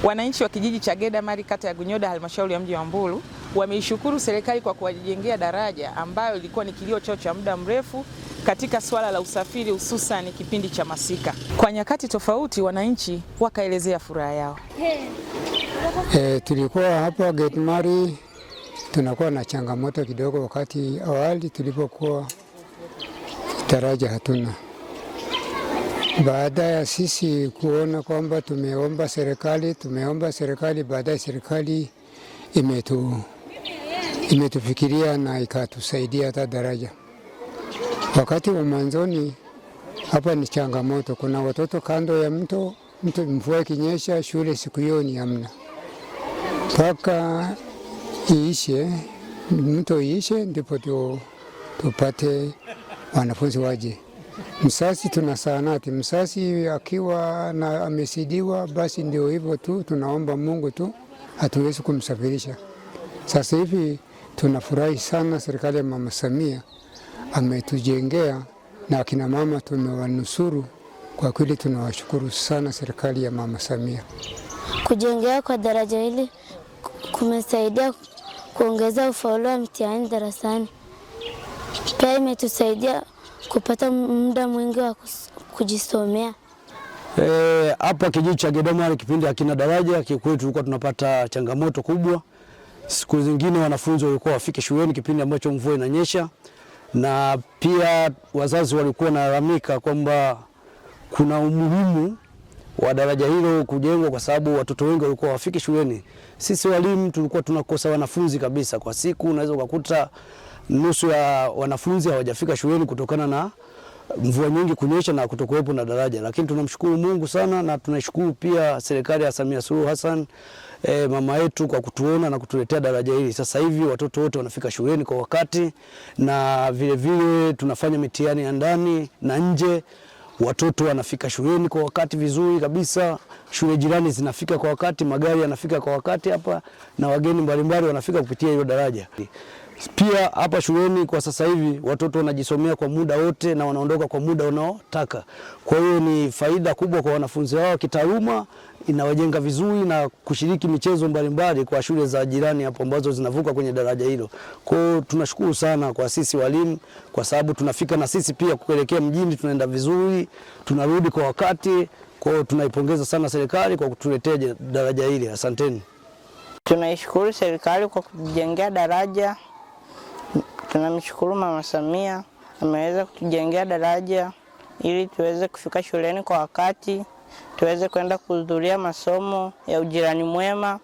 Wananchi wa kijiji cha Gedamari, kata ya Gunyoda, halmashauri ya mji wa Mbulu, wameishukuru serikali kwa kuwajengea daraja ambayo ilikuwa ni kilio chao cha muda mrefu katika swala la usafiri, hususan kipindi cha masika. Kwa nyakati tofauti, wananchi wakaelezea furaha yao. Tulikuwa hapa Gedamari tunakuwa na changamoto kidogo wakati awali tulipokuwa daraja hatuna. Baada ya sisi kuona kwamba tumeomba serikali, baadaye serikali imetufikiria na ikatusaidia hata daraja. Wakati wa mwanzoni hapa ni changamoto, kuna watoto kando ya mto mvua ikinyesha, shule siku hiyo ni hamna. Mpaka mto iishe ndipo tupate wanafunzi waje. Msasi tuna saanati, msasi akiwa amesidiwa basi ndio hivyo tu, tunaomba Mungu tu hatuwezi kumsafirisha. Sasa hivi tunafurahi sana, serikali ya Mama Samia ametujengea na akina mama tumewanusuru. Kwa kweli tunawashukuru sana serikali ya Mama Samia. Kujengea kwa daraja hili kumesaidia kuongeza ufaulu wa mtihani darasani. Pia imetusaidia kupata muda mwingi wa kujisomea. Hapa kijiji cha Gedamari kipindi hakina daraja, kikweli tulikuwa tunapata changamoto kubwa. Siku zingine wanafunzi walikuwa wafike shuleni kipindi ambacho mvua inanyesha, na pia wazazi walikuwa wanalalamika kwamba kuna umuhimu wa daraja hilo kujengwa kwa sababu watoto wengi walikuwa wafike shuleni. Sisi walimu tulikuwa tunakosa wanafunzi kabisa. Kwa siku unaweza kukuta nusu ya wanafunzi hawajafika shuleni kutokana na mvua nyingi kunyesha na kutokuwepo na daraja. Lakini tunamshukuru Mungu sana na tunashukuru pia serikali ya Samia Suluhu Hassan, mama yetu, kwa kutuona na kutuletea daraja hili. Sasa hivi watoto wote wanafika shuleni kwa wakati, na vile vile tunafanya mitihani ya ndani na nje. Watoto wanafika shuleni kwa wakati vizuri kabisa. Shule jirani zinafika kwa wakati, magari yanafika kwa wakati hapa, na wageni mbalimbali wanafika kupitia hilo daraja. Pia hapa shuleni kwa sasa hivi watoto wanajisomea kwa muda wote na wanaondoka kwa muda unaotaka. Kwa hiyo ni faida kubwa kwa wanafunzi wao kitaaluma, inawajenga vizuri na kushiriki michezo mbalimbali kwa shule za jirani hapo ambazo zinavuka kwenye daraja hilo. Kwa hiyo tunashukuru sana kwa sisi walimu, kwa sababu tunafika na sisi pia kuelekea mjini, tunaenda vizuri, tunarudi kwa wakati. Kwa hiyo tunaipongeza sana serikali kwa kutuletea daraja hili. Asanteni. Tunaishukuru serikali kwa kutujengea daraja. Tunamshukuru Mama Samia ameweza kutujengea daraja ili tuweze kufika shuleni kwa wakati, tuweze kwenda kuhudhuria masomo ya ujirani mwema.